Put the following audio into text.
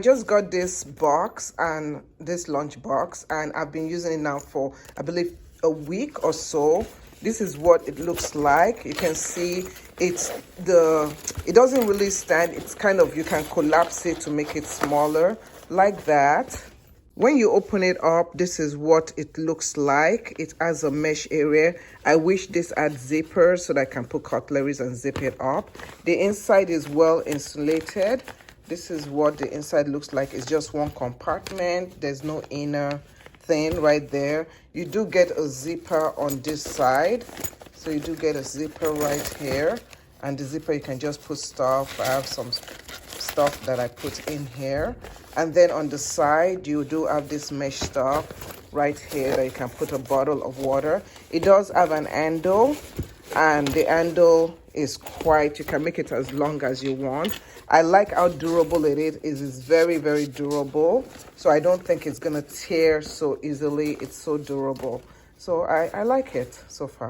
I just got this box and this lunch box, and I've been using it now for, I believe, a week or so. This is what it looks like. You can see it doesn't really stand. It's kind of, you can collapse it to make it smaller like that. When you open it up, this is what it looks like. It has a mesh area. I wish this had zippers so that I can put cutleries and zip it up. The inside is well insulated. This is what the inside looks like. It's just one compartment. There's no inner thing right there. You do get a zipper on this side. So you do get a zipper right here. And the zipper, you can just put stuff. I have some stuff that I put in here. And then on the side, you do have this mesh stuff right here that you can put a bottle of water. It does have an handle, and the handle is quite, you can make it as long as you want. I like how durable it is. It is very, very durable. So I don't think it's gonna tear so easily. It's so durable. So I like it so far.